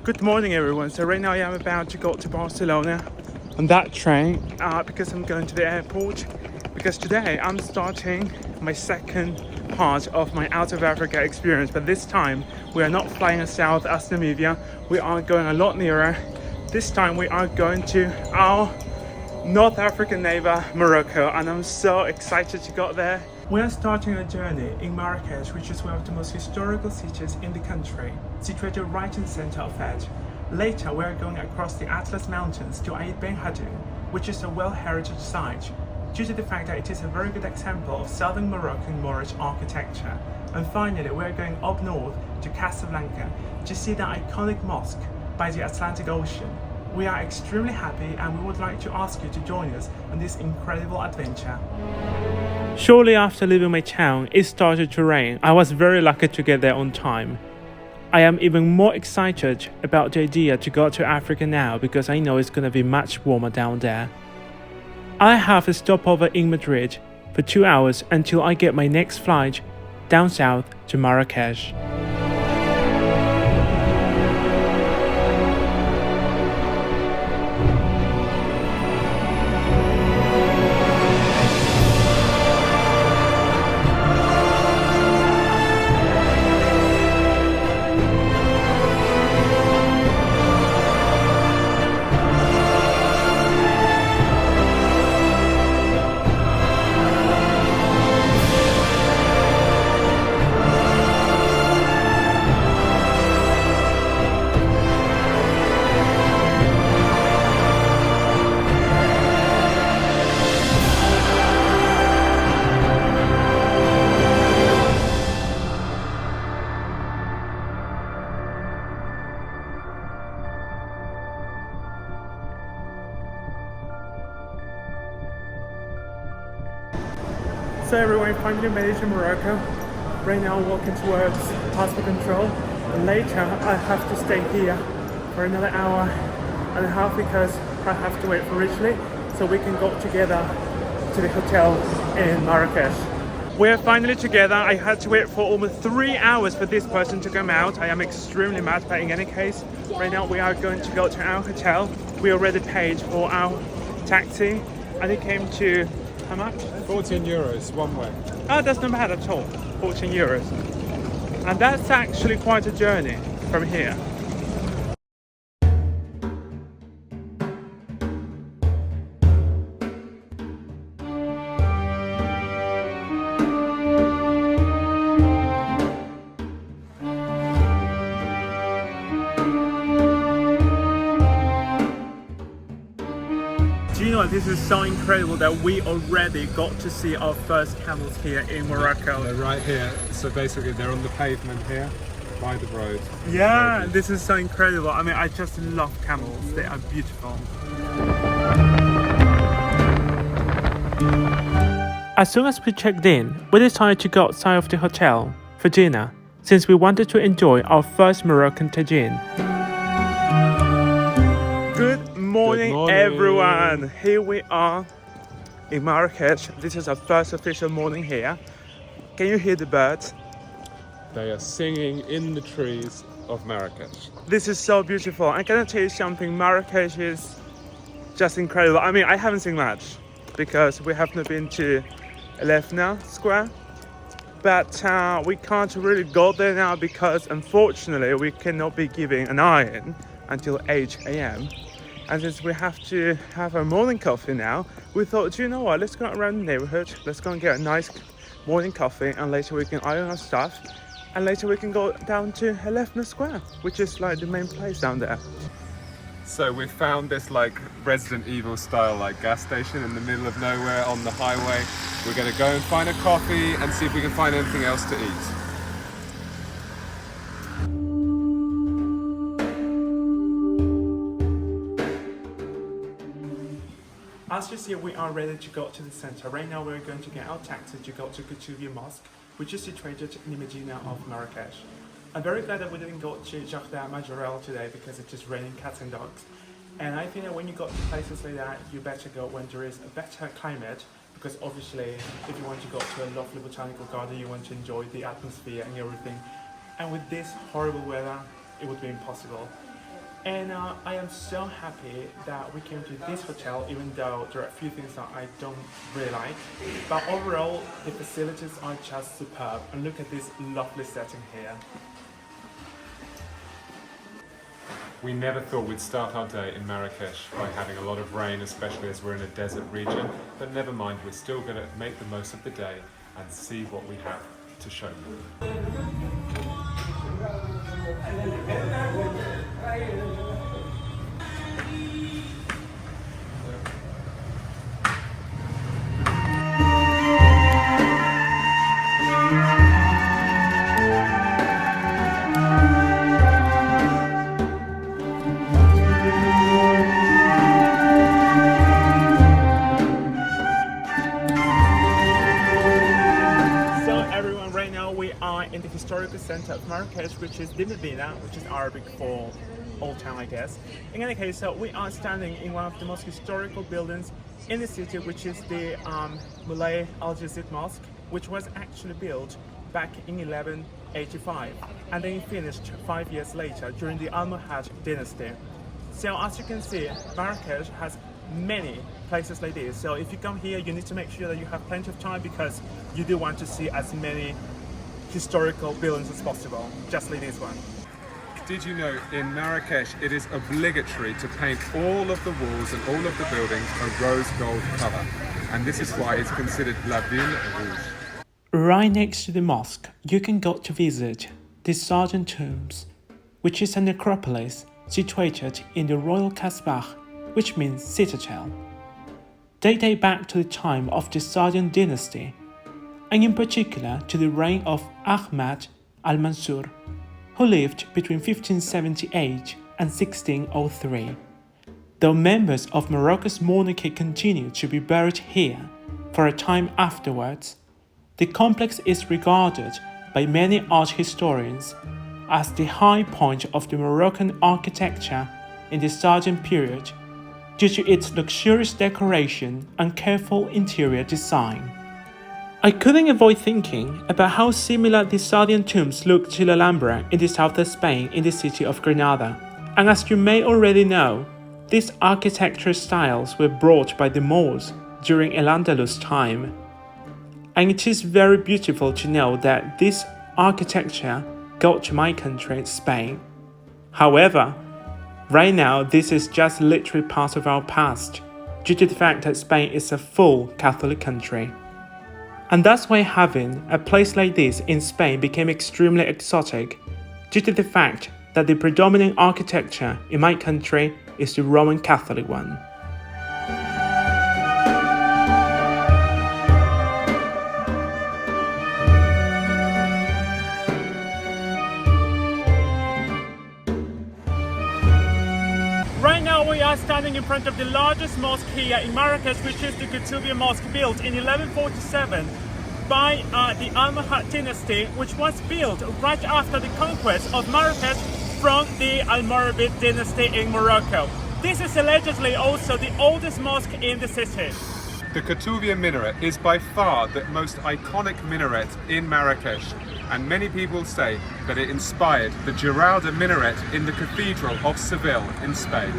Good morning everyone. So right now I am about to go to Barcelona on that train because I'm going to the airport, because today I'm starting my second part of my out of Africa experience, but this time we are not flying south as Namibia. We are going a lot nearer. This time we are going to our North African neighbor Morocco, and I'm so excited to go there. We are starting a journey in Marrakesh, which is one of the most historical cities in the country, situated right in the center of it. Later, we are going across the Atlas Mountains to Aït Ben Haddou, which is a World Heritage Site, due to the fact that it is a very good example of southern Moroccan Moorish architecture. And finally, we are going up north to Casablanca to see the iconic mosque by the Atlantic Ocean. We are extremely happy and we would like to ask you to join us on this incredible adventure. Shortly after leaving my town, it started to rain. I was very lucky to get there on time. I am even more excited about the idea to go to Africa now because I know it's going to be much warmer down there. I have a stopover in Madrid for 2 hours until I get my next flight down south to Marrakesh. So everyone, finally made it to Morocco. Right now I'm walking towards passport control, and later I have to stay here for another hour and a half because I have to wait for Ridgely so we can go together to the hotel in Marrakesh. We're finally together. I had to wait for almost 3 hours for this person to come out. I am extremely mad, but in any case, right now we are going to go to our hotel. We already paid for our taxi and it came to how much? 14 euros one way. Oh, that's not bad at all. 14 euros. And that's actually quite a journey from here. Do you know, this is so incredible that we already got to see our first camels here in Morocco. They're right here, so basically they're on the pavement here by the road. Yeah, this is so incredible. I mean, I just love camels. They are beautiful. As soon as we checked in, we decided to go outside of the hotel for dinner, since we wanted to enjoy our first Moroccan tagine. Good morning, everyone. Here we are in Marrakesh. This is our first official morning here. Can you hear the birds? They are singing in the trees of Marrakesh. This is so beautiful. I'm gonna tell you something, Marrakesh is just incredible. I mean, I haven't seen much because we have not been to Elefna Square, but we can't really go there now because unfortunately we cannot be giving an iron until 8 a.m. And since we have to have our morning coffee now, we thought, you know what, let's go around the neighborhood, let's go and get a nice morning coffee, and later we can iron our stuff, and later we can go down to Elefna Square, which is like the main place down there. So we found this like Resident Evil style like gas station in the middle of nowhere on the highway. We're gonna go and find a coffee and see if we can find anything else to eat. As you see, we are ready to go to the center. Right now we're going to get our taxi to go to Koutoubia Mosque, which is situated in the Medina of Marrakesh. I'm very glad that we didn't go to Jardin Majorelle today because it's just raining cats and dogs. And I think that when you go to places like that, you better go when there is a better climate, because obviously if you want to go to a lovely botanical garden, you want to enjoy the atmosphere and everything. And with this horrible weather, it would be impossible. And I am so happy that we came to this hotel, even though there are a few things that I don't really like. But overall, the facilities are just superb. And look at this lovely setting here. We never thought we'd start our day in Marrakesh by having a lot of rain, especially as we're in a desert region. But never mind, we're still going to make the most of the day and see what we have to show you. In the historical center of Marrakesh, which is the Medina, which is Arabic for Old Town, I guess. In any case, we are standing in one of the most historical buildings in the city, which is the Moulay Al-Jazid Mosque, which was actually built back in 1185, and then finished 5 years later during the Almohad dynasty. So as you can see, Marrakesh has many places like this. So if you come here, you need to make sure that you have plenty of time, because you do want to see as many historical buildings as possible, just like this one. Did you know in Marrakesh it is obligatory to paint all of the walls and all of the buildings a rose gold colour, and this is why it's considered La Ville Rouge. Right next to the mosque, you can go to visit the Sardin Tombs, which is a necropolis situated in the Royal Kasbah, which means citadel. They date back to the time of the Sardin dynasty, and in particular to the reign of Ahmad al-Mansur, who lived between 1578 and 1603. Though members of Morocco's monarchy continued to be buried here for a time afterwards, the complex is regarded by many art historians as the high point of the Moroccan architecture in the Sardin period due to its luxurious decoration and careful interior design. I couldn't avoid thinking about how similar the Sardin tombs look to the Alhambra in the south of Spain in the city of Granada. And as you may already know, these architectural styles were brought by the Moors during Al-Andalus time. And it is very beautiful to know that this architecture got to my country, Spain. However, right now this is just literally part of our past, due to the fact that Spain is a full Catholic country. And that's why having a place like this in Spain became extremely exotic, due to the fact that the predominant architecture in my country is the Roman Catholic one. Right now we are standing in front of the largest mosque here in Marrakesh, which is the Koutoubia Mosque, built in 1147 by the Almohad dynasty, which was built right after the conquest of Marrakesh from the Almoravid dynasty in Morocco. This is allegedly also the oldest mosque in the city. The Koutoubia minaret is by far the most iconic minaret in Marrakesh, and many people say that it inspired the Giralda minaret in the Cathedral of Seville in Spain.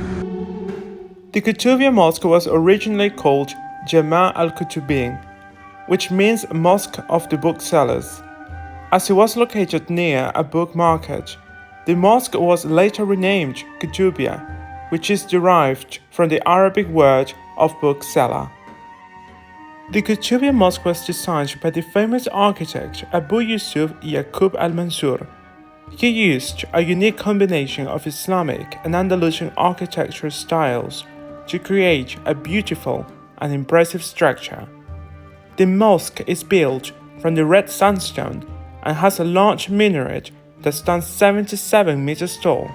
The Koutoubia Mosque was originally called Jama' al-Kutubin, which means Mosque of the Booksellers. As it was located near a book market, the mosque was later renamed Koutoubia, which is derived from the Arabic word of bookseller. The Koutoubia Mosque was designed by the famous architect Abu Yusuf Yaqub al-Mansur. He used a unique combination of Islamic and Andalusian architectural styles to create a beautiful and impressive structure. The mosque is built from the red sandstone and has a large minaret that stands 77 meters tall.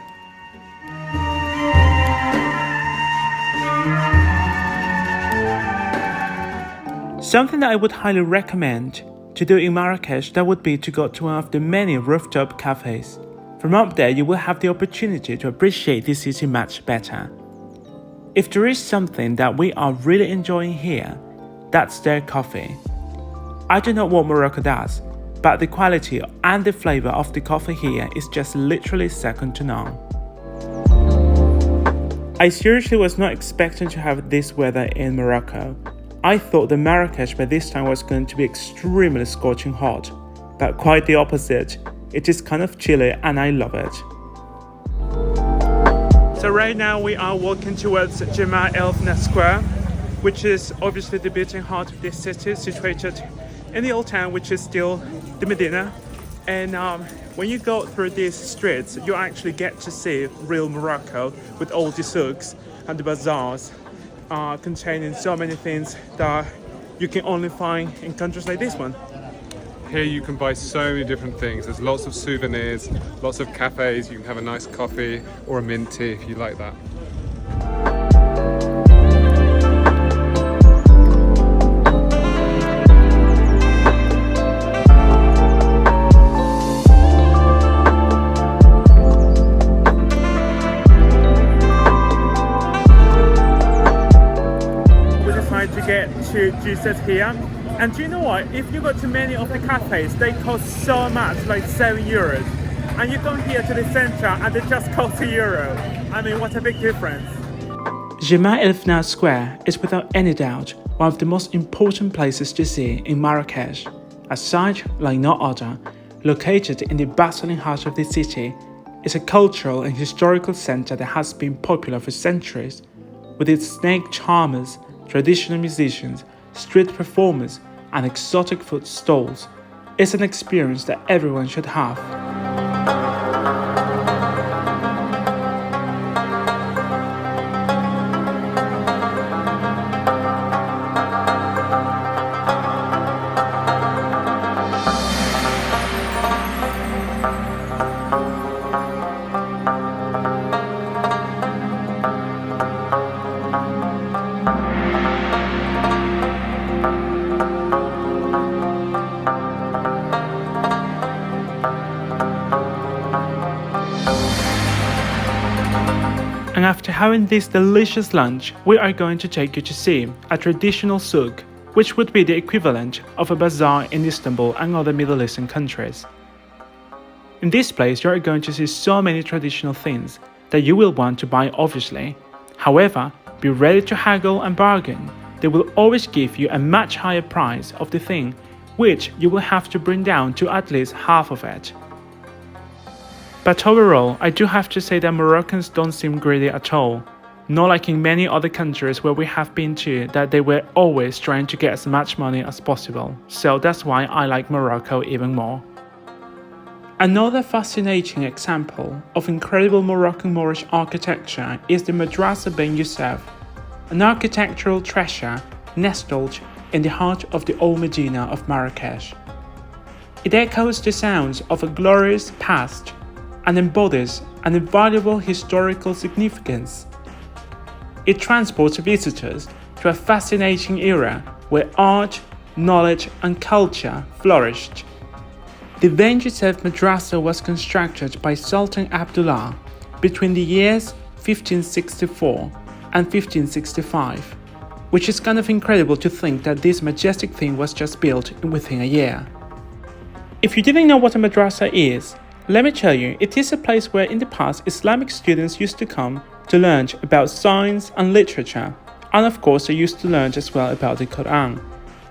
Something that I would highly recommend to do in Marrakesh, that would be to go to one of the many rooftop cafes. From up there you will have the opportunity to appreciate this city much better. If there is something that we are really enjoying here, that's their coffee. I don't know what Morocco does, but the quality and the flavor of the coffee here is just literally second to none. I seriously was not expecting to have this weather in Morocco. I thought that Marrakesh by this time was going to be extremely scorching hot, but quite the opposite. It is kind of chilly and I love it. So right now we are walking towards Jemaa El Fna Square, which is obviously the beating heart of this city, situated in the old town, which is still the Medina. And when you go through these streets, you actually get to see real Morocco with all the souks and the bazaars containing so many things that you can only find in countries like this one. Here you can buy so many different things. There's lots of souvenirs, lots of cafes. You can have a nice coffee or a mint tea if you like that. To get to juices here, and do you know what, if you go to many of the cafes, they cost so much, like €7, and you come here to the center and they just cost €1. I mean, what a big difference. Jemaa El Fna Square is without any doubt one of the most important places to see in Marrakesh. As such, like no other, located in the bustling heart of the city, is a cultural and historical center that has been popular for centuries, with its snake charmers, traditional musicians, street performers, and exotic food stalls. It's an experience that everyone should have. And after having this delicious lunch, we are going to take you to see a traditional souk, which would be the equivalent of a bazaar in Istanbul and other Middle Eastern countries. In this place, you are going to see so many traditional things that you will want to buy, obviously. However, be ready to haggle and bargain. They will always give you a much higher price of the thing, which you will have to bring down to at least half of it. But overall, I do have to say that Moroccans don't seem greedy at all. Not like in many other countries where we have been to, that they were always trying to get as much money as possible. So that's why I like Morocco even more. Another fascinating example of incredible Moroccan Moorish architecture is the Madrasa Ben Youssef, an architectural treasure nestled in the heart of the old Medina of Marrakesh. It echoes the sounds of a glorious past and embodies an invaluable historical significance. It transports visitors to a fascinating era where art, knowledge, and culture flourished. The Ben Youssef Madrasa was constructed by Sultan Abdullah between the years 1564 and 1565, which is kind of incredible to think that this majestic thing was just built within a year. If you didn't know what a madrasa is, let me tell you, it is a place where in the past Islamic students used to come to learn about science and literature, and of course they used to learn as well about the Quran.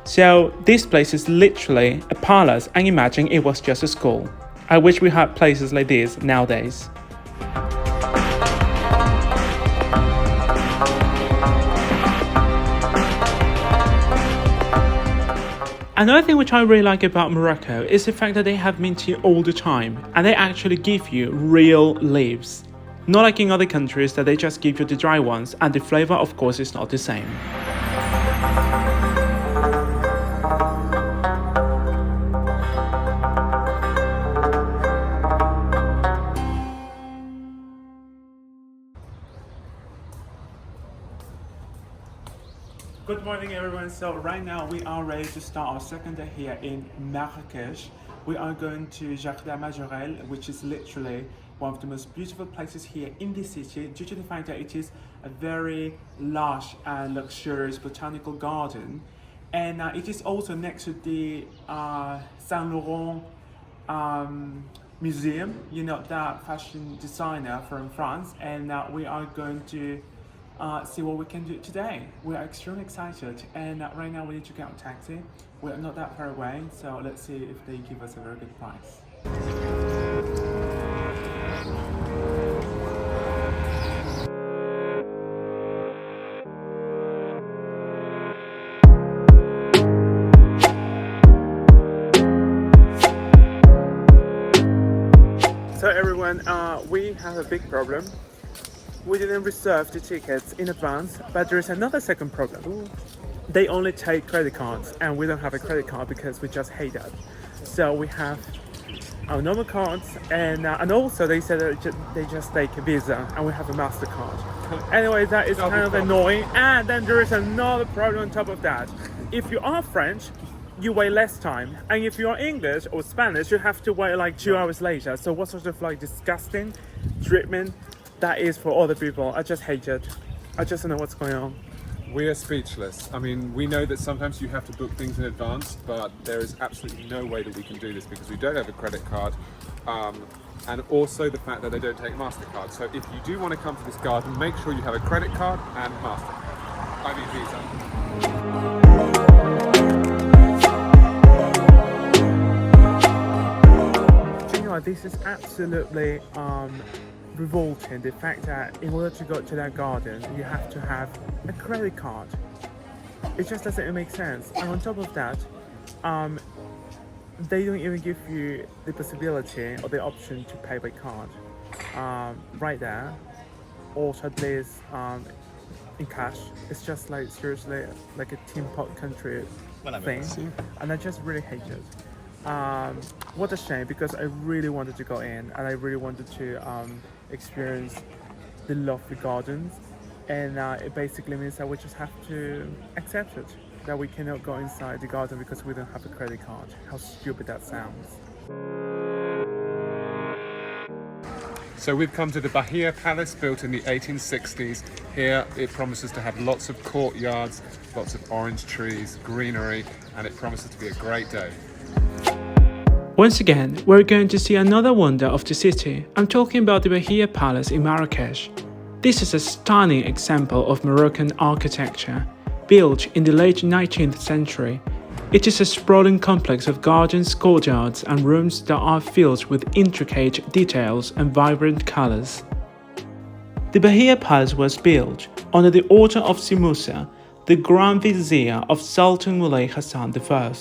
So this place is literally a palace, and imagine it was just a school. I wish we had places like this nowadays. Another thing which I really like about Morocco is the fact that they have mint tea all the time, and they actually give you real leaves. Not like in other countries that they just give you the dry ones, and the flavor of course is not the same. Good morning everyone, so right now we are ready to start our second day here in Marrakesh. We are going to Jardin Majorel, which is literally one of the most beautiful places here in the city due to the fact that it is a very lush and luxurious botanical garden, and it is also next to the Saint Laurent museum, you know, that fashion designer from France, and we are going to see what we can do today. We are extremely excited, and right now we need to get a taxi. We're not that far away, so let's see if they give us a very good price. So everyone, we have a big problem. We didn't reserve the tickets in advance, but there is another second problem. They only take credit cards, and we don't have a credit card because we just hate that. So we have our normal cards, and also they said that they just take a Visa, and we have a MasterCard. Anyway, that is kind of annoying. And then there is another problem on top of that. If you are French, you wait less time, and if you are English or Spanish, you have to wait like 2 hours later. So what sort of like disgusting treatment that is for other people. I just hate it. I just don't know what's going on. We are speechless. I mean, we know that sometimes you have to book things in advance, but there is absolutely no way that we can do this because we don't have a credit card. And also the fact that they don't take MasterCard. So if you do want to come to this garden, make sure you have a credit card and MasterCard. I mean Visa. This is absolutely revolting, the fact that in order to go to that garden you have to have a credit card. It just doesn't make sense. And on top of that, they don't even give you the possibility or the option to pay by card right there, or at least in cash. It's just like seriously like a tin pot country thing, and I just really hate it. What a shame, because I really wanted to go in and I really wanted to experience the lovely gardens, and it basically means that we just have to accept it, that we cannot go inside the garden because we don't have a credit card. How stupid that sounds. So we've come to the Bahia Palace, built in the 1860s. Here it promises to have lots of courtyards, lots of orange trees, greenery, and it promises to be a great day. Once again, we're going to see another wonder of the city. I'm talking about the Bahia Palace in Marrakesh. This is a stunning example of Moroccan architecture, built in the late 19th century. It is a sprawling complex of gardens, courtyards, and rooms that are filled with intricate details and vibrant colors. The Bahia Palace was built under the order of Semeru, the Grand Vizier of Sultan Moulay Hassan I.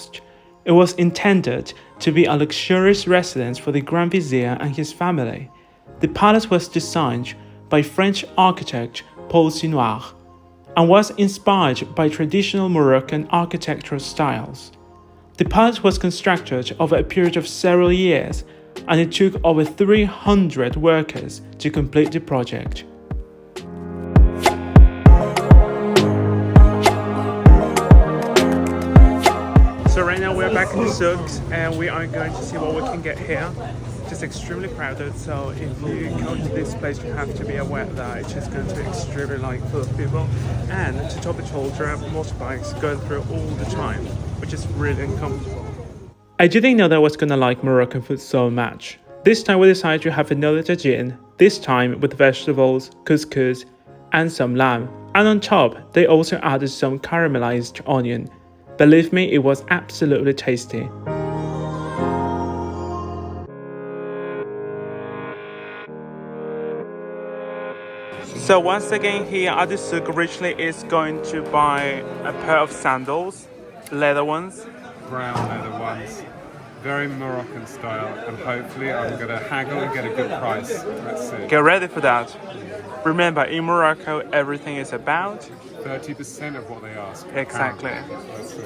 It was intended to be a luxurious residence for the Grand Vizier and his family. The palace was designed by French architect Paul Sinoir and was inspired by traditional Moroccan architectural styles. The palace was constructed over a period of several years, and it took over 300 workers to complete the project. So right now we're back in the souks and we are going to see what we can get here. It's extremely crowded, so if you go to this place you have to be aware that it's just going to be extremely full of people, and to top it all there are motorbikes going through all the time, which is really uncomfortable. I didn't know that I was gonna like Moroccan food so much. This time we decided to have another tagine, this time with vegetables, couscous, and some lamb, and on top they also added some caramelized onion. Believe me, it was absolutely tasty. So once again here at the souk, Richley is going to buy a pair of sandals, leather ones. Brown leather ones, very Moroccan style, and hopefully I'm going to haggle and get a good price. Let's see. Get ready for that. Remember, in Morocco everything is about 30% of what they ask. exactly. Let's see.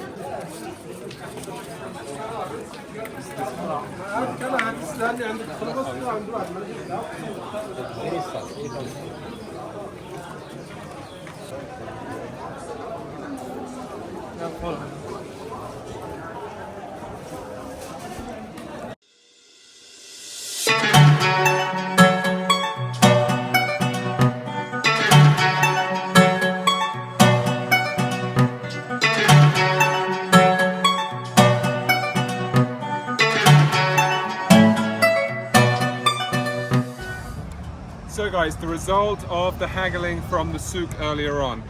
So guys, guys, the result of the haggling from the souk earlier on.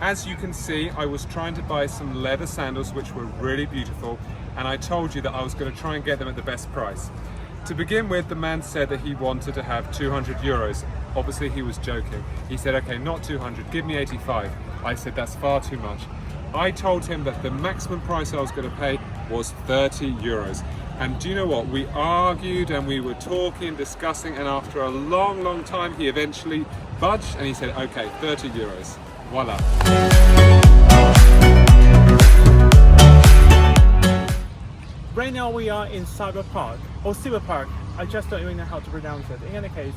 As you can see, I was trying to buy some leather sandals which were really beautiful, and I told you that I was going to try and get them at the best price. To begin with, the man said that he wanted to have 200 euros. Obviously he was joking. He said, okay, not 200, give me 85. I said, that's far too much. I told him that the maximum price I was going to pay was 30 euros. And do you know what? We argued and we were talking, discussing, and after a long time, he eventually budged and he said, okay, 30 euros. Voila. Right now we are in Cyber Park, or Cyber Park. I just don't even know how to pronounce it. In any case,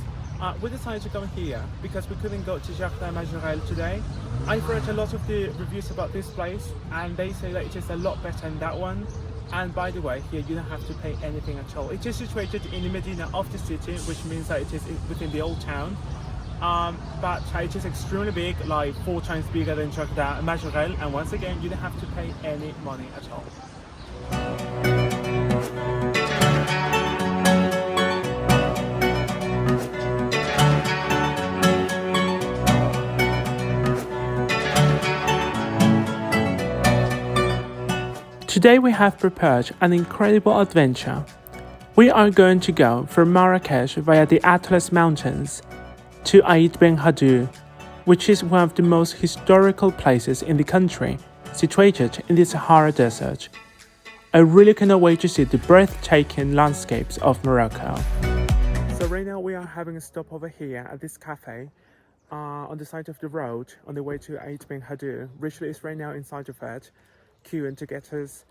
we decided to come here because we couldn't go to Jardin Majorel today. I've read a lot of the reviews about this place and they say that it is a lot better than that one. And by the way, here you don't have to pay anything at all. It is situated in the Medina of the city, which means that it is within the old town. But it is extremely big, like 4 times bigger than Jardin Majorel, and once again, you don't have to pay any money at all. Today we have prepared an incredible adventure. We are going to go from Marrakesh via the Atlas Mountains to Aït Ben Haddou, which is one of the most historical places in the country, situated in the Sahara Desert. I really cannot wait to see the breathtaking landscapes of Morocco. So right now we are having a stop over here at this cafe on the side of the road on the way to Aït Ben Haddou. Richly is right now inside of it, queuing to get us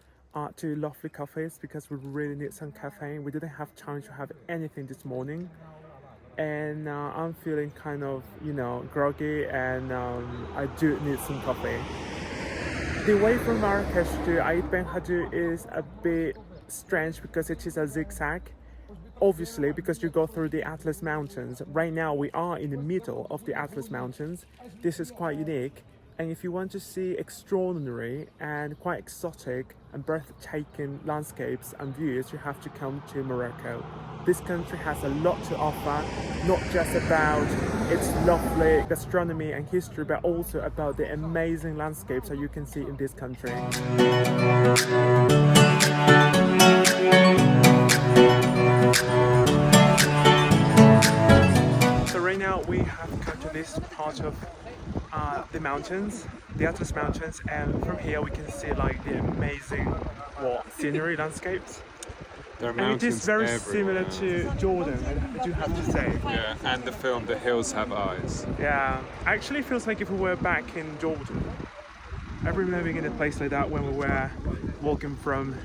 to lovely cafes because we really need some caffeine. We didn't have time to have anything this morning, and I'm feeling kind of, groggy, and I do need some coffee. The way from Marrakesh to Aït Ben Haddou is a bit strange because it is a zigzag. Obviously, because you go through the Atlas Mountains. Right now we are in the middle of the Atlas Mountains. This is quite unique. And if you want to see extraordinary and quite exotic and breathtaking landscapes and views, you have to come to Morocco. This country has a lot to offer, not just about its lovely gastronomy and history, but also about the amazing landscapes that you can see in this country. So right now we have come to this part of the mountains, the Atlas Mountains, and from here we can see like the amazing scenery landscapes. There are And mountains it is very everywhere. similar to Jordan, I do have to say. Yeah, and the film The Hills Have Eyes. Yeah, actually feels like if we were back in Jordan. I remember being in a place like that when we were walking from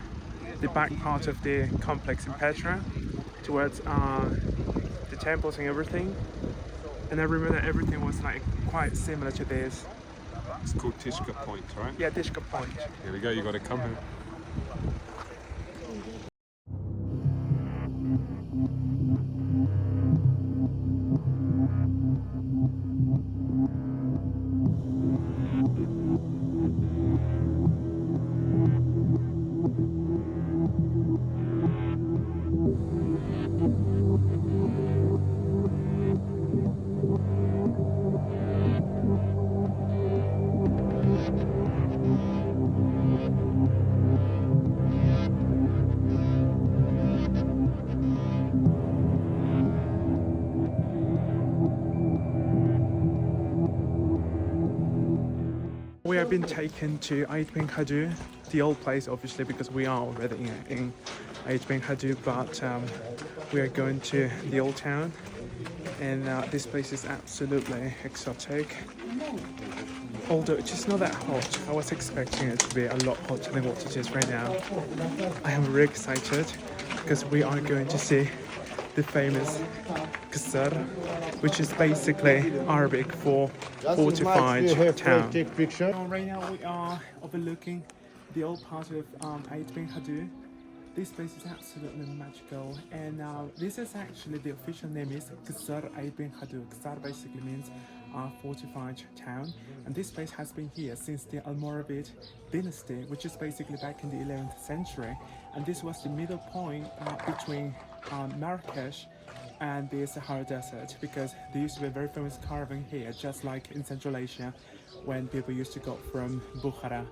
the back part of the complex in Petra towards the temples and everything. And I remember that everything was like quite similar to this. It's called Tishka Point, right? Yeah, Dishka Point. Here we go, you got to come here. We have been taken to Aït Ben Haddou, the old place obviously because we are already in Aït Ben Haddou, but we are going to the old town, and this place is absolutely exotic. Although it's just not that hot. I was expecting it to be a lot hotter than what it is right now. I am really excited because we are going to see the famous Qasr, which is basically Arabic for fortified town. Right now we are overlooking the old part of Aït Ben Haddou. This place is absolutely magical, and this is actually the official name is Qasr Aït Ben Haddou. Qasr basically means fortified town, and this place has been here since the Almoravid dynasty, which is basically back in the 11th century, and this was the middle point between Marrakesh and the Sahara Desert, because there used to be a very famous caravan here, just like in Central Asia, when people used to go from Bukhara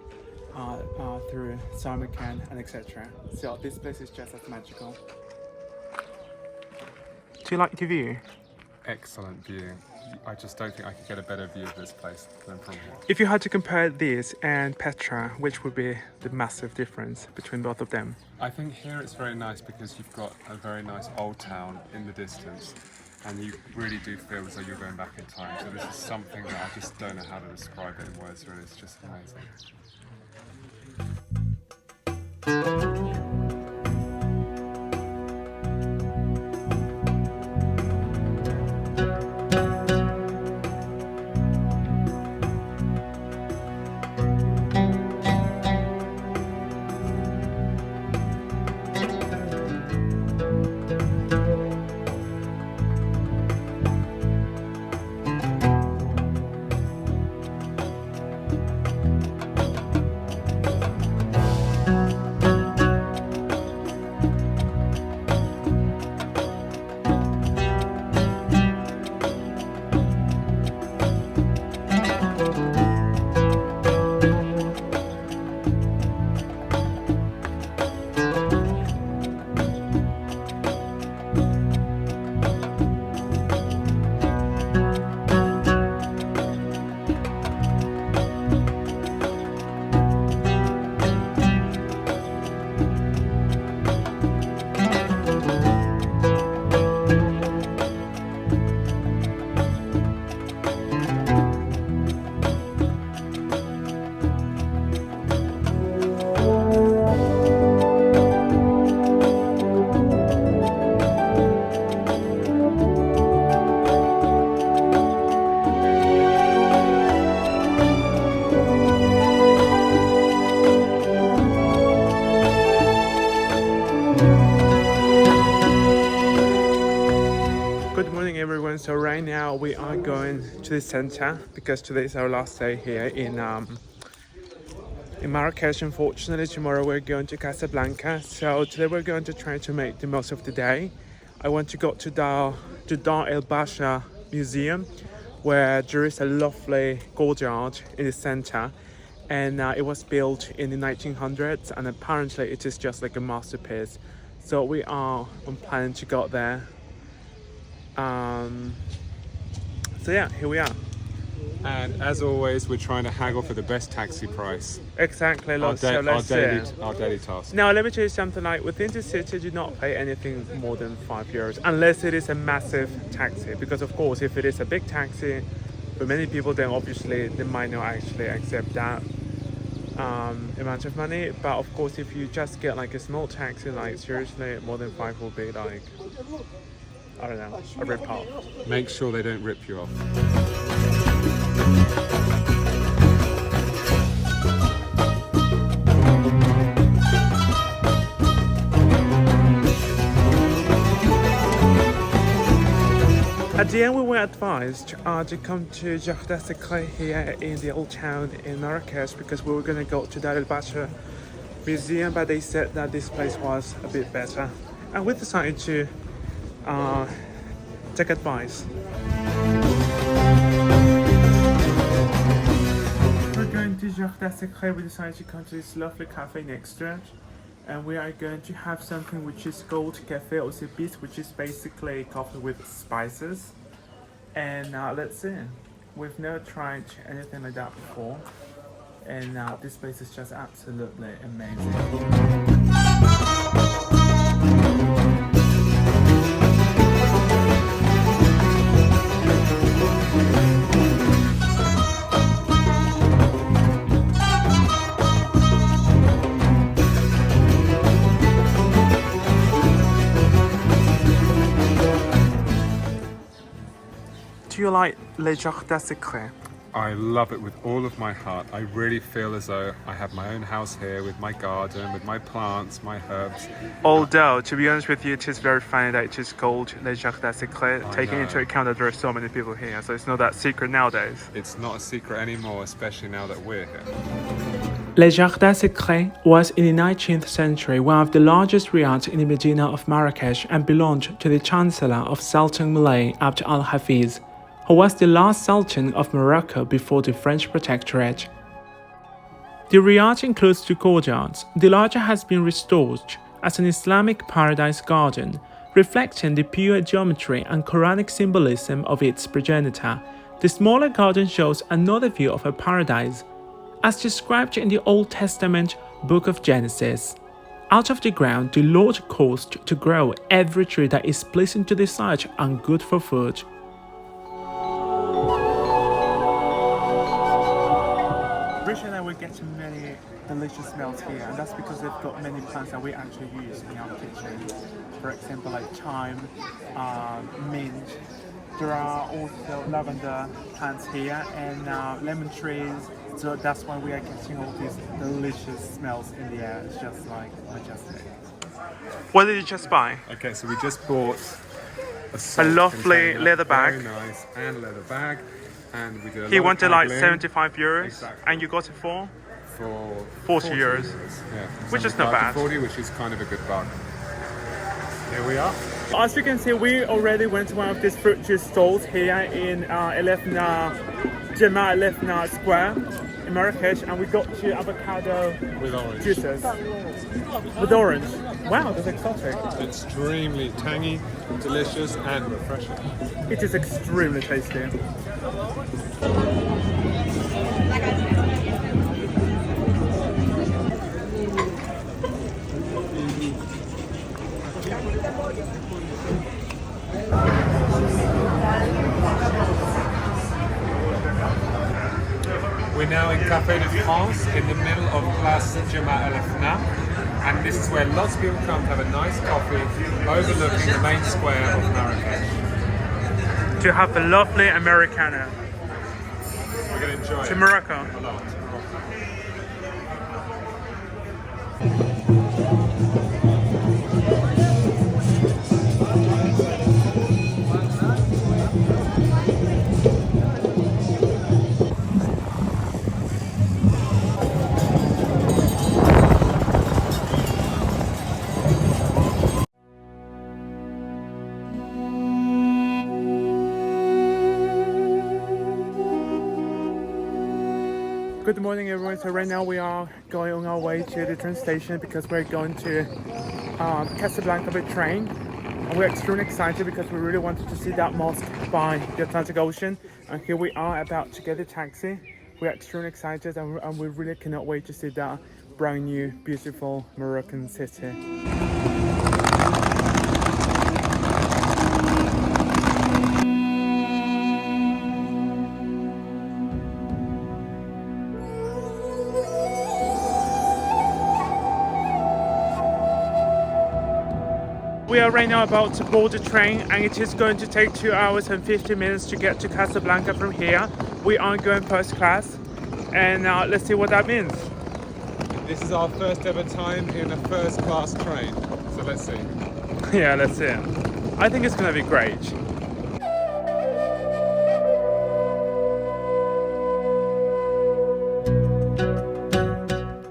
through Samarkand and etc. So this place is just as magical. Do you like the view? Excellent view. I just don't think I could get a better view of this place than from here. If you had to compare this and Petra, which would be the massive difference between both of them? I think here it's very nice because you've got a very nice old town in the distance, and you really do feel as though you're going back in time. So this is something that I just don't know how to describe it in words, really. It's just amazing. Everyone, so right now we are going to the center because today is our last day here in Marrakesh. Unfortunately, tomorrow we're going to Casablanca, so today we're going to try to make the most of the day. I want to go to Dar El Basha Museum, where there is a lovely courtyard in the center, and it was built in the 1900s, and apparently it is just like a masterpiece. So we are on planning to go there. So yeah, here we are. And as always, we're trying to haggle for the best taxi price. Exactly, Our daily task. Now let me tell you something, like within the city do not pay anything more than €5 unless it is a massive taxi, because of course if it is a big taxi for many people, then obviously they might not actually accept that amount of money. But of course if you just get like a small taxi, like seriously more than 5 will be like, I don't know, a rip off. Make sure they don't rip you off. At the end we were advised to come to Jardin Secret here in the old town in Marrakesh, because we were going to go to Dar El Basha Museum, but they said that this place was a bit better, and we decided to take advice. We're going to Jardin Secret. We decided to come to this lovely cafe next to it, and we are going to have something which is called Café aux Épices, which is basically coffee with spices. And let's see, we've never tried anything like that before, and this place is just absolutely amazing. Do you like Le Jardin Secret? I love it with all of my heart. I really feel as though I have my own house here with my garden, with my plants, my herbs. Although, to be honest with you, it is very funny that it is called Le Jardin Secret, taking into account that there are so many people here, so it's not that secret nowadays. It's not a secret anymore, especially now that we're here. Le Jardin Secret was in the 19th century one of the largest riads in the Medina of Marrakesh and belonged to the Chancellor of Sultan Moulay Abd al-Hafiz, who was the last Sultan of Morocco before the French Protectorate. The riad includes two courtyards. The larger has been restored as an Islamic paradise garden, reflecting the pure geometry and Quranic symbolism of its progenitor. The smaller garden shows another view of a paradise, as described in the Old Testament book of Genesis. Out of the ground the Lord caused to grow every tree that is pleasing to the sight and good for food. Rich and I were getting many delicious smells here, and that's because they've got many plants that we actually use in our kitchen. For example, like thyme, mint. There are also lavender plants here and lemon trees. So that's why we are getting all these delicious smells in the air. It's just like majestic. What did you just buy? Okay, so we just bought A lovely leather bag. Very nice, and leather bag. And we did a He lot of wanted like haggling 75 euros, Exactly. and you got it for for 40 euros. Yeah, Which is not 75 to bad. 40, which is kind of a good bargain. Here we are. As you can see, we already went to one of these fruit juice stalls here in Jemaa El Square in Marrakesh, and we got two avocado With orange. juices with orange. Wow, that's exotic. Extremely tangy, delicious, and refreshing. It is extremely tasty. We're now in Café de France in the middle of Place Jemaa El and this is where lots of people come to have a nice coffee overlooking the main square of Marrakesh. To have a lovely Americano. We're going to enjoy To it Morocco. a lot. Good morning everyone, so right now we are going on our way to the train station because we're going to Casablanca by train, and we're extremely excited because we really wanted to see that mosque by the Atlantic Ocean, and here we are about to get a taxi. We're extremely excited and we really cannot wait to see that brand new beautiful Moroccan city. We are right now about to board the train, and it is going to take 2 hours and 50 minutes to get to Casablanca from here. We are going first class, and let's see what that means. This is our first ever time in a first class train, so let's see. Yeah, let's see. I think it's going to be great.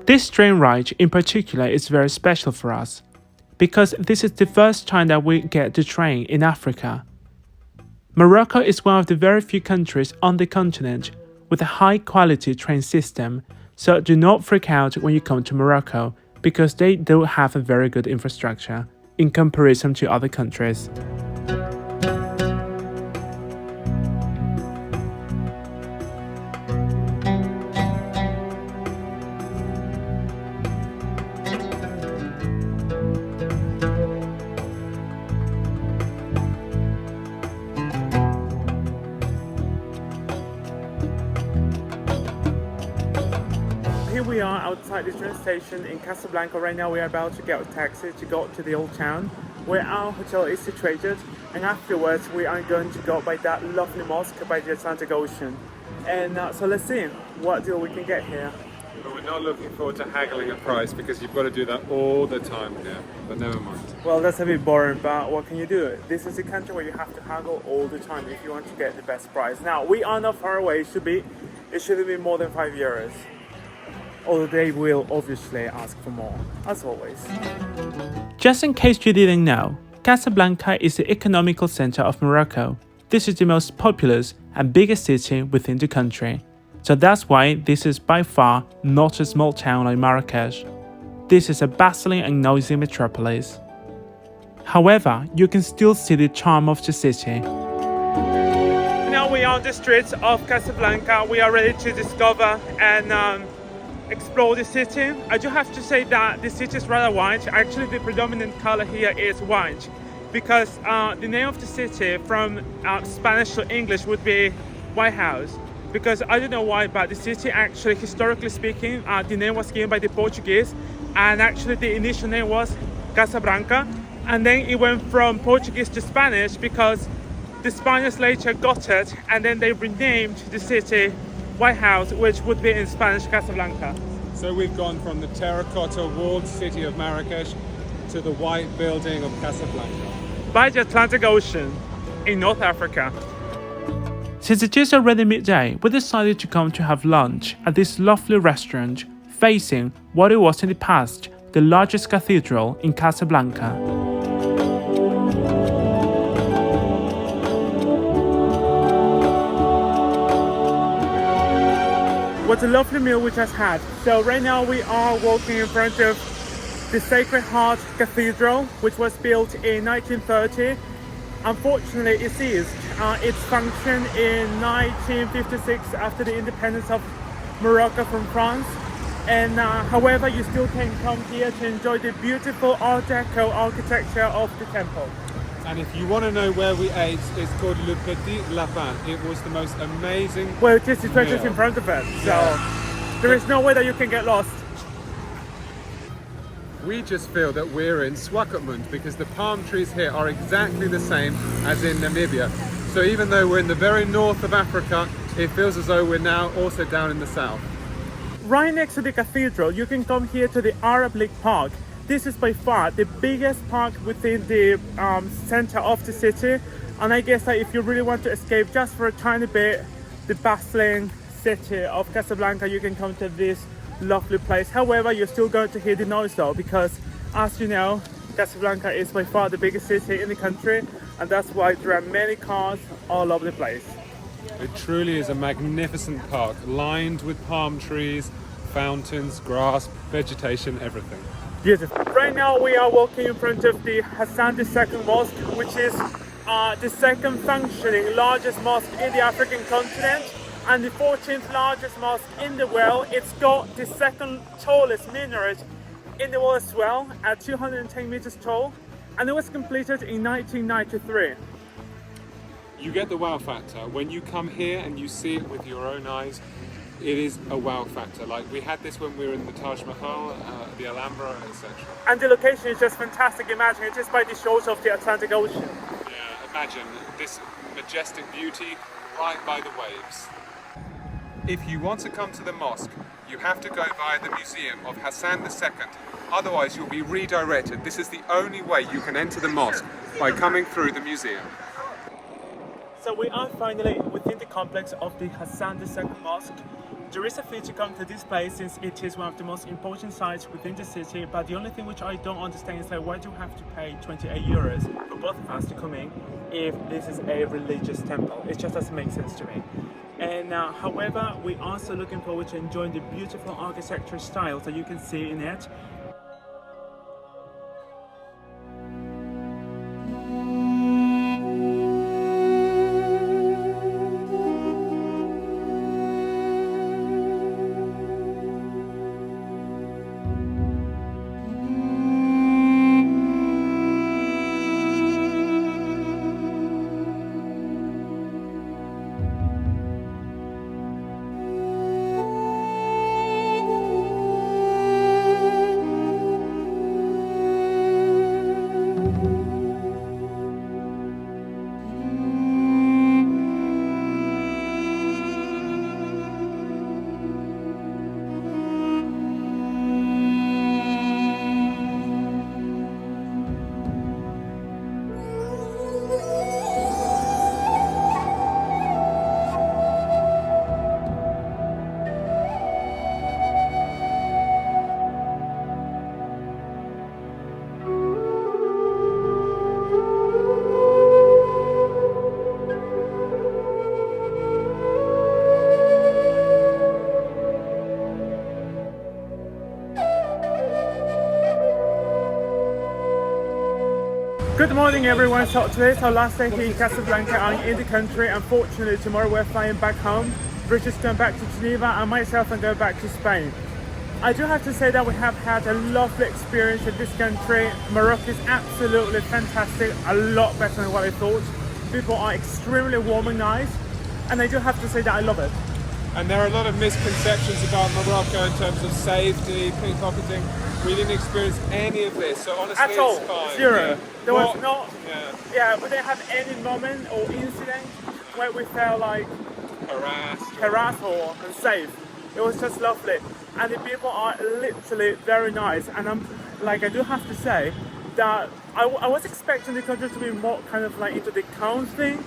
This train ride in particular is very special for us, because this is the first time that we get the train in Africa. Morocco is one of the very few countries on the continent with a high quality train system, so do not freak out when you come to Morocco, because they do have a very good infrastructure in comparison to other countries. Here we are outside the train station in Casablanca. Right now we are about to get a taxi to go to the old town where our hotel is situated, and afterwards we are going to go by that lovely mosque by the Atlantic Ocean. And so let's see what deal we can get here. But we're not looking forward to haggling a price because you've got to do that all the time here, but never mind. Well, that's a bit boring, but what can you do? This is a country where you have to haggle all the time if you want to get the best price. Now, we are not far away. It should be more than 5 euros. although they will obviously ask for more, as always. Just in case you didn't know, Casablanca is the economical center of Morocco. This is the most populous and biggest city within the country. So that's why this is by far not a small town like Marrakesh. This is a bustling and noisy metropolis. However, you can still see the charm of the city. Now we are on the streets of Casablanca. We are ready to discover and explore the city. I do have to say that the city is rather white. Actually, the predominant color here is white, because the name of the city from Spanish to English would be White House. Because I don't know why, but the city actually, historically speaking, the name was given by the Portuguese, and actually the initial name was Casablanca, and then it went from Portuguese to Spanish because the Spaniards later got it, and then they renamed the city White House, which would be in Spanish Casablanca. So we've gone from the terracotta walled city of Marrakesh to the white building of Casablanca. By the Atlantic Ocean in North Africa. Since it is already midday, we decided to come to have lunch at this lovely restaurant facing what it was in the past the largest cathedral in Casablanca. What a lovely meal we just had. So right now we are walking in front of the Sacred Heart Cathedral, which was built in 1930. Unfortunately, it ceased its function in 1956 after the independence of Morocco from France. And however, you still can come here to enjoy the beautiful Art Deco architecture of the temple. And if you want to know where we ate, it's called Le Petit Lapin. It was the most amazing Well, it is situated meal. in front of us, so there is no way that you can get lost. We just feel that we're in Swakopmund because the palm trees here are exactly the same as in Namibia. So even though we're in the very north of Africa, it feels as though we're now also down in the south. Right next to the cathedral, you can come here to the Arab League Park. This is by far the biggest park within the center of the city. And I guess that if you really want to escape just for a tiny bit the bustling city of Casablanca, you can come to this lovely place. However, you're still going to hear the noise though, because as you know, Casablanca is by far the biggest city in the country, and that's why there are many cars all over the place. It truly is a magnificent park, lined with palm trees, fountains, grass, vegetation, everything. Beautiful. Right now we are walking in front of the Hassan II Mosque, which is the second functioning largest mosque in the African continent and the 14th largest mosque in the world. It's got the second tallest minaret in the world as well, at 210 meters tall, and it was completed in 1993. You get the wow factor. When you come here and you see it with your own eyes, it is a wow factor. Like we had this when we were in the Taj Mahal, the Alhambra, etc. And the location is just fantastic. Imagine it is by the shores of the Atlantic Ocean. Yeah, imagine this majestic beauty right by the waves. If you want to come to the mosque, you have to go via the museum of Hassan II. Otherwise, you'll be redirected. This is the only way you can enter the mosque, by coming through the museum. So we are finally within the complex of the Hassan II Mosque. There is a fee to come to this place since it is one of the most important sites within the city, but the only thing which I don't understand is like, why do you have to pay 28 euros for both of us to come in if this is a religious temple? It just doesn't make sense to me. And however, we are also looking forward to enjoying the beautiful architecture styles that you can see in it. Good morning everyone, so today's our last day here in Casablanca. I'm in the country. Unfortunately tomorrow we're flying back home. Rich is going back to Geneva and myself I'm going back to Spain. I do have to say that we have had a lovely experience in this country. Morocco is absolutely fantastic, a lot better than what I thought. People are extremely warm and nice, and I do have to say that I love it. And there are a lot of misconceptions about Morocco in terms of safety, pickpocketing. We didn't experience any of this, so honestly At all, it's fine. zero. Yeah. There Well, was not, we didn't have any moment or incident where we felt like harassed or unsafe. It was just lovely, and the people are literally very nice. And I do have to say that I was expecting the country to be more kind of like into the count thing.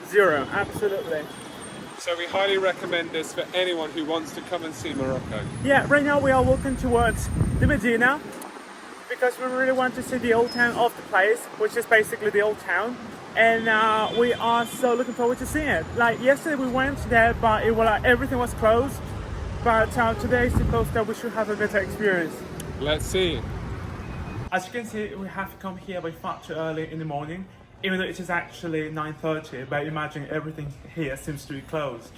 Zero, absolutely. So we highly recommend this for anyone who wants to come and see Morocco. Yeah, right now we are walking towards the Medina because we really want to see the old town of the place, which is basically the old town. And we are so looking forward to seeing it. Like yesterday we went there, but everything was closed. But today is supposed that we should have a better experience. Let's see. As you can see, we have come here by far too early in the morning, even though it is actually 9:30. But imagine everything here seems to be closed.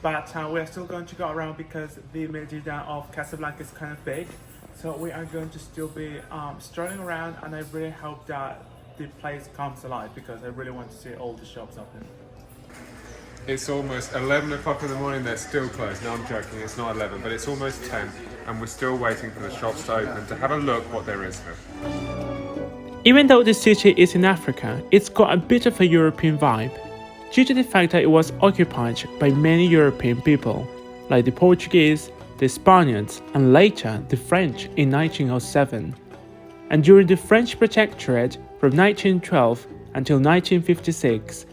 But we are still going to go around because the Medina of Casablanca is kind of big. So we are going to still be strolling around, and I really hope that the place comes alive because I really want to see all the shops open. It's almost 11 o'clock in the morning, they're still closed. No, I'm joking, it's not 11, but it's almost 10, and we're still waiting for the shops to open to have a look what there is here. Even though the city is in Africa, it's got a bit of a European vibe, due to the fact that it was occupied by many European people, like the Portuguese, the Spaniards, and later the French in 1907. And during the French Protectorate from 1912 until 1956,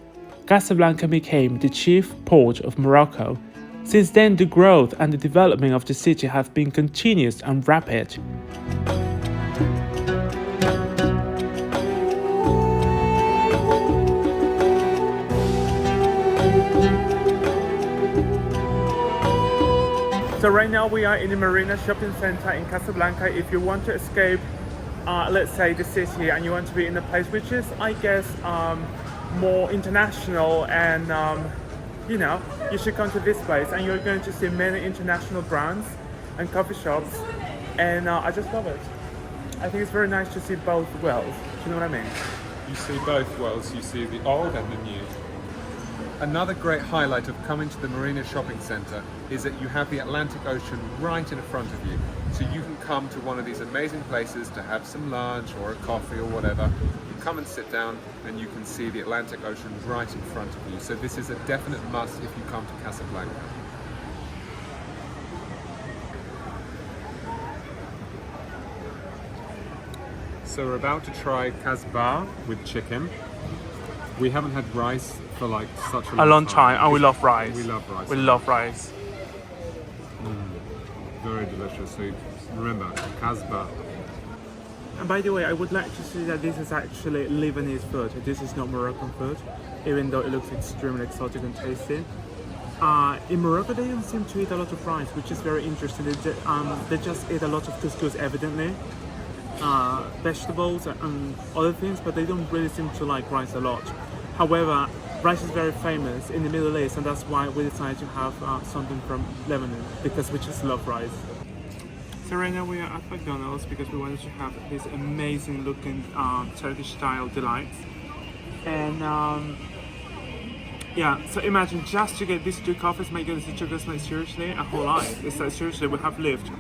Casablanca became the chief port of Morocco. Since then, the growth and the development of the city have been continuous and rapid. So right now we are in the Marina Shopping Center in Casablanca. If you want to escape, let's say the city, and you want to be in a place which is, I guess, more international, and you should come to this place, and you're going to see many international brands and coffee shops, and I just love it. I think it's very nice to see both worlds. Do you know what I mean? You see both worlds, you see the old and the new. Another great highlight of coming to the Marina Shopping Centre is that you have the Atlantic Ocean right in front of you. So you can come to one of these amazing places to have some lunch or a coffee or whatever. You come and sit down and you can see the Atlantic Ocean right in front of you. So this is a definite must if you come to Casablanca. So we're about to try kasbah with chicken. We haven't had rice for like such a long time, and we love rice. We love rice. We love rice. Very delicious. So remember, kasbah. And by the way, I would like to say that this is actually Lebanese food. This is not Moroccan food, even though it looks extremely exotic and tasty. In Morocco, they don't seem to eat a lot of rice, which is very interesting. They just eat a lot of couscous, evidently, vegetables and other things, but they don't really seem to like rice a lot. However, rice is very famous in the Middle East, and that's why we decided to have something from Lebanon, because we just love rice. So right now we are at McDonald's because we wanted to have these amazing looking Turkish style delights. And yeah, so imagine just to get these two coffees, my goodness, it took us like seriously a whole life. It's like seriously, we have lived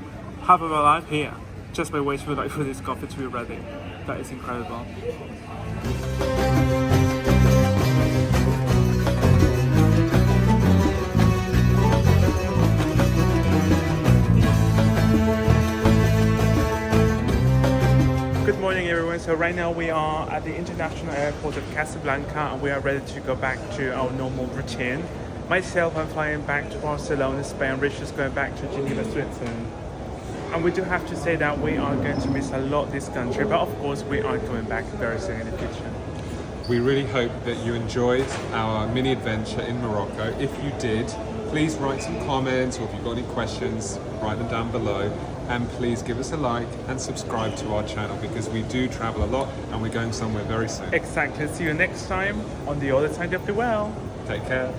half of our life here just by waiting for this coffee to be ready. That is incredible. Good morning everyone, so right now we are at the international airport of Casablanca and we are ready to go back to our normal routine. Myself, I'm flying back to Barcelona, Spain. Rich is going back to Geneva, Switzerland. And we do have to say that we are going to miss a lot this country, but of course we are coming back very soon in the future. We really hope that you enjoyed our mini adventure in Morocco. If you did, Please write some comments, or if you've got any questions, write them down below. And please give us a like and subscribe to our channel, because we do travel a lot and we're going somewhere very soon. Exactly. See you next time on the other side of the world. Take care.